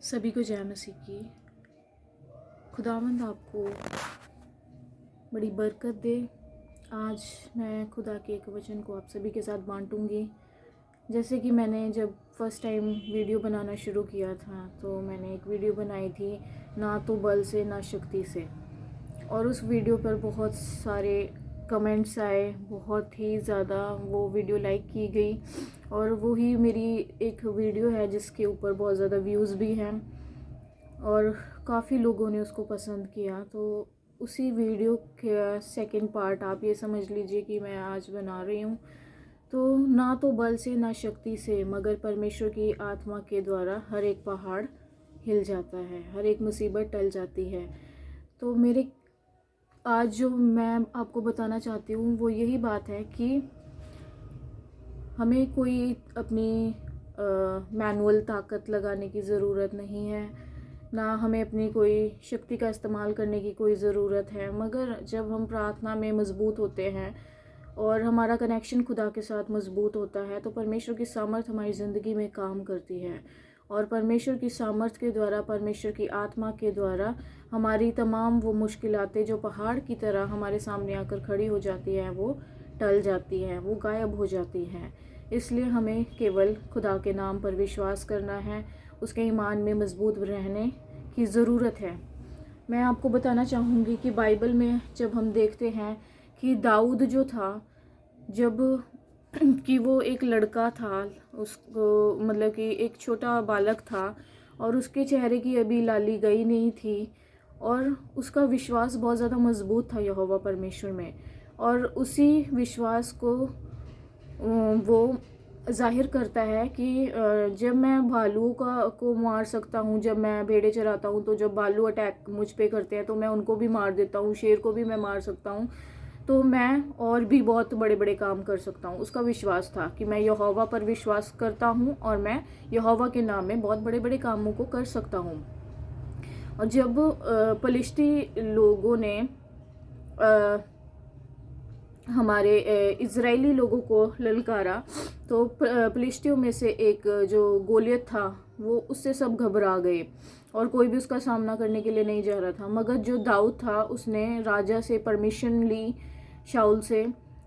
सभी को जय मसीह की। खुदावंद आपको बड़ी बरकत दे। आज मैं खुदा के एक वचन को आप सभी के साथ बांटूंगी। जैसे कि मैंने जब फर्स्ट टाइम वीडियो बनाना शुरू किया था तो मैंने एक वीडियो बनाई थी, ना तो बल से ना शक्ति से, और उस वीडियो पर बहुत सारे कमेंट्स आए, बहुत ही ज़्यादा वो वीडियो लाइक की गई, और वो ही मेरी एक वीडियो है जिसके ऊपर बहुत ज़्यादा व्यूज़ भी हैं और काफ़ी लोगों ने उसको पसंद किया। तो उसी वीडियो के सेकंड पार्ट आप ये समझ लीजिए कि मैं आज बना रही हूँ। तो ना तो बल से ना शक्ति से मगर परमेश्वर की आत्मा के द्वारा हर एक पहाड़ हिल जाता है, हर एक मुसीबत टल जाती है। तो मेरे आज जो मैं आपको बताना चाहती हूँ वो यही बात है कि हमें कोई अपनी मैनुअल ताकत लगाने की ज़रूरत नहीं है, ना हमें अपनी कोई शक्ति का इस्तेमाल करने की कोई ज़रूरत है। मगर जब हम प्रार्थना में मजबूत होते हैं और हमारा कनेक्शन खुदा के साथ मजबूत होता है तो परमेश्वर की सामर्थ हमारी ज़िंदगी में काम करती है, और परमेश्वर की सामर्थ के द्वारा, परमेश्वर की आत्मा के द्वारा हमारी तमाम वो मुश्किलातें जो पहाड़ की तरह हमारे सामने आकर खड़ी हो जाती हैं वो टल जाती हैं, वो गायब हो जाती हैं। इसलिए हमें केवल खुदा के नाम पर विश्वास करना है, उसके ईमान में मजबूत रहने की ज़रूरत है। मैं आपको बताना चाहूँगी कि बाइबल में जब हम देखते हैं कि दाऊद जो था, जब कि वो एक लड़का था, उसको मतलब कि एक छोटा बालक था और उसके चेहरे की अभी लाली गई नहीं थी, और उसका विश्वास बहुत ज़्यादा मजबूत था यहोवा परमेश्वर में, और उसी विश्वास को वो जाहिर करता है कि जब मैं भालुओं को मार सकता हूँ, जब मैं भेड़े चराता हूँ तो जब भालू अटैक मुझ पे करते हैं तो मैं उनको भी मार देता हूँ, शेर को भी मैं मार सकता हूँ, तो मैं और भी बहुत बड़े बड़े काम कर सकता हूँ। उसका विश्वास था कि मैं यहोवा पर विश्वास करता हूँ और मैं यहोवा के नाम में बहुत बड़े बड़े कामों को कर सकता हूँ। और जब फलिश्ती लोगों ने हमारे इज़राइली लोगों को ललकारा तो फलिश्तियों में से एक जो गोलियत था वो उससे सब घबरा गए और कोई भी उसका सामना करने के लिए नहीं जा रहा था। मगर जो दाऊद था उसने राजा से परमिशन ली, शाऊल से,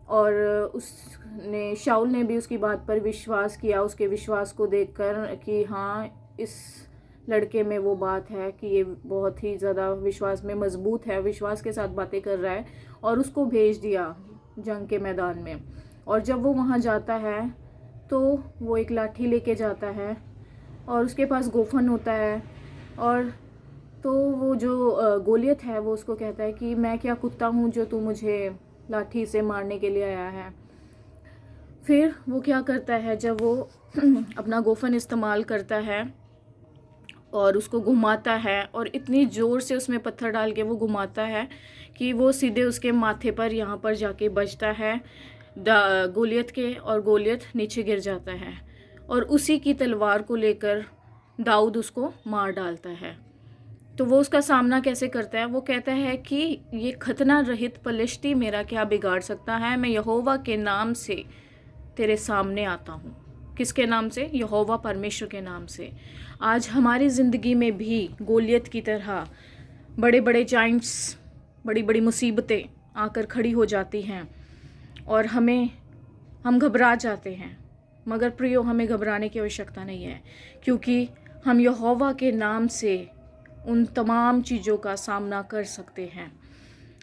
और उसने शाऊल ने भी उसकी बात पर विश्वास किया, उसके विश्वास को देखकर कि हाँ, इस लड़के में वो बात है कि ये बहुत ही ज़्यादा विश्वास में मजबूत है, विश्वास के साथ बातें कर रहा है, और उसको भेज दिया जंग के मैदान में। और जब वो वहाँ जाता है तो वो एक लाठी लेके जाता है और उसके पास गोफन होता है, और तो वो जो गोलियत है वो उसको कहता है कि मैं क्या कुत्ता हूँ जो तू मुझे लाठी से मारने के लिए आया है। फिर वो क्या करता है, जब वो अपना गोफन इस्तेमाल करता है और उसको घुमाता है, और इतनी ज़ोर से उसमें पत्थर डाल के वो घुमाता है कि वो सीधे उसके माथे पर यहाँ पर जाके बजता है गोलियत के, और गोलियत नीचे गिर जाता है, और उसी की तलवार को लेकर दाऊद उसको मार डालता है। तो वो उसका सामना कैसे करता है, वो कहता है कि ये खतना रहित पलिश्ती मेरा क्या बिगाड़ सकता है, मैं यहोवा के नाम से तेरे सामने आता हूँ। किसके नाम से? यहोवा परमेश्वर के नाम से। आज हमारी ज़िंदगी में भी गोलियत की तरह बड़े बड़े जाइंट्स, बड़ी बड़ी मुसीबतें आकर खड़ी हो जाती हैं और हम घबरा जाते हैं। मगर प्रियो, हमें घबराने की आवश्यकता नहीं है, क्योंकि हम यहोवा के नाम से उन तमाम चीज़ों का सामना कर सकते हैं।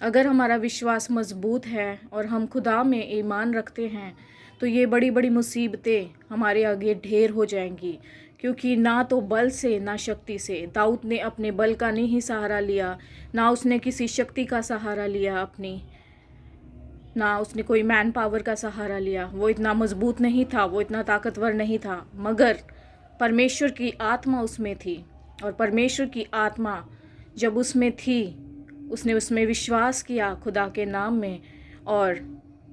अगर हमारा विश्वास मजबूत है और हम खुदा में ईमान रखते हैं तो ये बड़ी बड़ी मुसीबतें हमारे आगे ढेर हो जाएंगी, क्योंकि ना तो बल से ना शक्ति से। दाऊद ने अपने बल का नहीं सहारा लिया, ना उसने किसी शक्ति का सहारा लिया अपनी, ना उसने कोई मैन पावर का सहारा लिया। वो इतना मजबूत नहीं था, वो इतना ताकतवर नहीं था, मगर परमेश्वर की आत्मा उसमें थी, और परमेश्वर की आत्मा जब उसमें थी उसने उसमें विश्वास किया खुदा के नाम में, और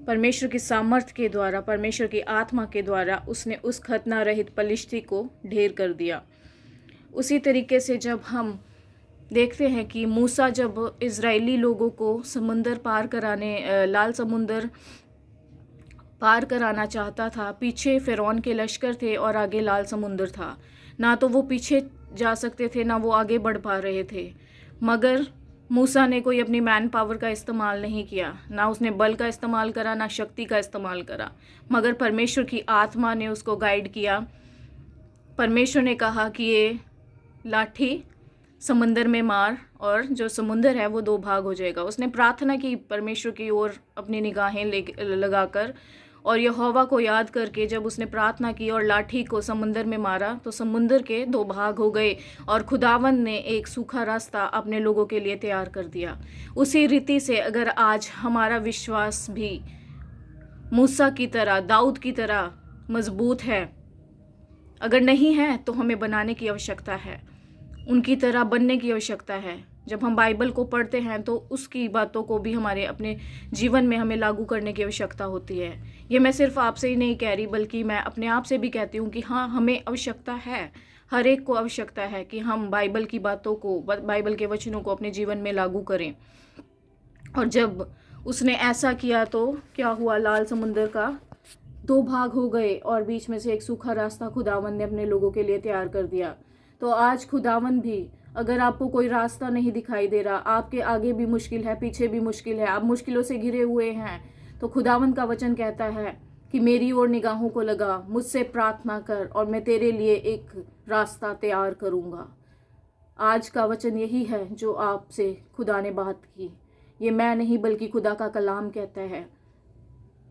परमेश्वर की सामर्थ के द्वारा, परमेश्वर की आत्मा के द्वारा उसने उस खतना रहित पलिश्ती को ढेर कर दिया। उसी तरीके से जब हम देखते हैं कि मूसा जब इज़राइली लोगों को समुंदर पार कराने, लाल समुंदर पार कराना चाहता था, पीछे फ़िरौन के लश्कर थे और आगे लाल समुंदर था, ना तो वो पीछे जा सकते थे, ना वो आगे बढ़ पा रहे थे। मगर मूसा ने कोई अपनी मैन पावर का इस्तेमाल नहीं किया, ना उसने बल का इस्तेमाल करा, ना शक्ति का इस्तेमाल करा, मगर परमेश्वर की आत्मा ने उसको गाइड किया। परमेश्वर ने कहा कि ये लाठी समंदर में मार और जो समुंदर है वो 2 भाग हो जाएगा। उसने प्रार्थना की परमेश्वर की ओर अपनी निगाहें लगाकर, और यहोवा को याद करके जब उसने प्रार्थना की और लाठी को समुंदर में मारा तो समुंदर के 2 भाग हो गए और खुदावंद ने एक सूखा रास्ता अपने लोगों के लिए तैयार कर दिया। उसी रीति से अगर आज हमारा विश्वास भी मूसा की तरह, दाऊद की तरह मजबूत है, अगर नहीं है तो हमें बनाने की आवश्यकता है, उनकी तरह बनने की आवश्यकता है। जब हम बाइबल को पढ़ते हैं तो उसकी बातों को भी हमारे अपने जीवन में हमें लागू करने की आवश्यकता होती है। ये मैं सिर्फ आपसे ही नहीं कह रही, बल्कि मैं अपने आप से भी कहती हूँ कि हाँ, हमें आवश्यकता है, हर एक को आवश्यकता है कि हम बाइबल की बातों को, बाइबल के वचनों को अपने जीवन में लागू करें। और जब उसने ऐसा किया तो क्या हुआ, लाल समुंदर का 2 भाग हो गए और बीच में से एक सूखा रास्ता खुदावंद ने अपने लोगों के लिए तैयार कर दिया। तो आज खुदावंद भी, अगर आपको कोई रास्ता नहीं दिखाई दे रहा, आपके आगे भी मुश्किल है, पीछे भी मुश्किल है, आप मुश्किलों से घिरे हुए हैं, तो खुदावंद का वचन कहता है कि मेरी ओर निगाहों को लगा, मुझसे प्रार्थना कर और मैं तेरे लिए एक रास्ता तैयार करूँगा। आज का वचन यही है जो आपसे खुदा ने बात की। ये मैं नहीं बल्कि खुदा का कलाम कहता है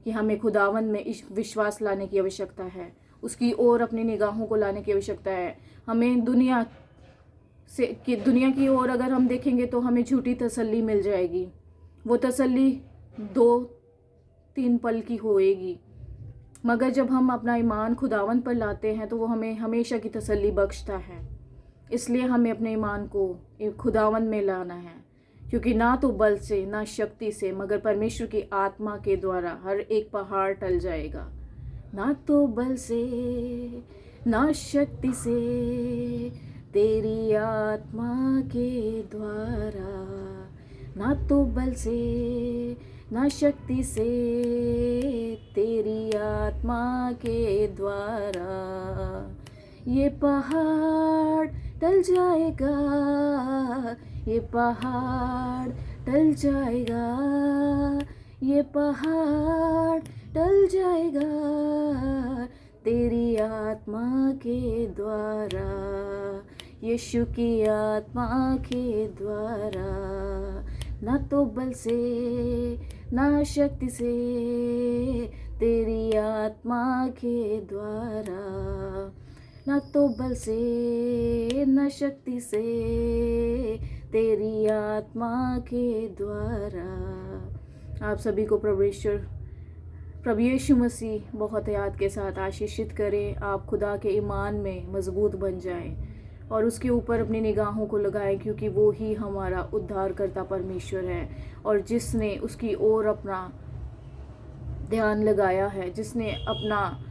कि हमें खुदावंद में विश्वास लाने की आवश्यकता है, उसकी ओर अपनी निगाहों को लाने की आवश्यकता है। हमें दुनिया की ओर अगर हम देखेंगे तो हमें झूठी तसल्ली मिल जाएगी। वो तसल्ली 2-3 पल की होएगी, मगर जब हम अपना ईमान खुदावंद पर लाते हैं तो वो हमें हमेशा की तसल्ली बख्शता है। इसलिए हमें अपने ईमान को खुदावंद में लाना है, क्योंकि ना तो बल से, ना शक्ति से, मगर परमेश्वर की आत्मा के द्वारा हर एक पहाड़ टल जाएगा। ना तो बल से, ना शक्ति से, तेरी आत्मा के द्वारा। ना तो बल से, ना शक्ति से, तेरी आत्मा के द्वारा। ये पहाड़ टल जाएगा, ये पहाड़ टल जाएगा, ये पहाड़ टल जाएगा, तेरी आत्मा के द्वारा, यीशु की आत्मा के द्वारा। ना तो बल से, ना शक्ति से, तेरी आत्मा के द्वारा। ना तो बल से, ना शक्ति से, तेरी आत्मा के द्वारा। आप सभी को प्रभु यीशु मसीह बहुत याद के साथ आशीषित करें। आप खुदा के ईमान में मजबूत बन जाएं और उसके ऊपर अपनी निगाहों को लगाएं, क्योंकि वो ही हमारा उद्धारकर्ता परमेश्वर है। और जिसने उसकी ओर अपना ध्यान लगाया है, जिसने अपना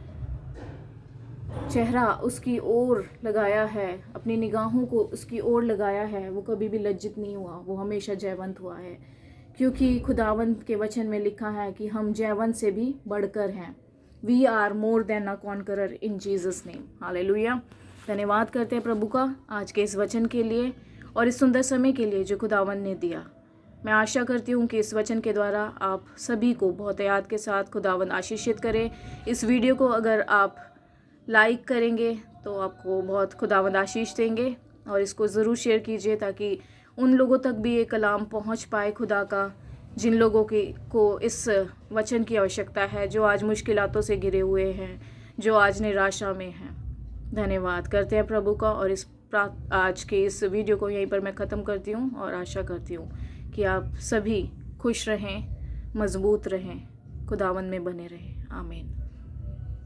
चेहरा उसकी ओर लगाया है, अपनी निगाहों को उसकी ओर लगाया है, वो कभी भी लज्जित नहीं हुआ, वो हमेशा जयवंत हुआ है। क्योंकि खुदावंत के वचन में लिखा है कि हम जयवंत से भी बढ़कर हैं। We are more than a conqueror in Jesus name. Hallelujah. धन्यवाद करते हैं प्रभु का आज के इस वचन के लिए और इस सुंदर समय के लिए जो खुदावंत ने दिया। मैं आशा करती हूँ कि इस वचन के द्वारा आप सभी को बहुत याद के साथ खुदावंत आशीषित करें। इस वीडियो को अगर आप लाइक करेंगे तो आपको बहुत खुदावंत आशीष देंगे, और इसको ज़रूर शेयर कीजिए ताकि उन लोगों तक भी ये कलाम पहुंच पाए खुदा का, जिन लोगों को इस वचन की आवश्यकता है, जो आज मुश्किलातों से घिरे हुए हैं, जो आज निराशा में हैं। धन्यवाद करते हैं प्रभु का, और आज के इस वीडियो को यहीं पर मैं ख़त्म करती हूँ और आशा करती हूँ कि आप सभी खुश रहें, मजबूत रहें, खुदावंद में बने रहें। आमीन।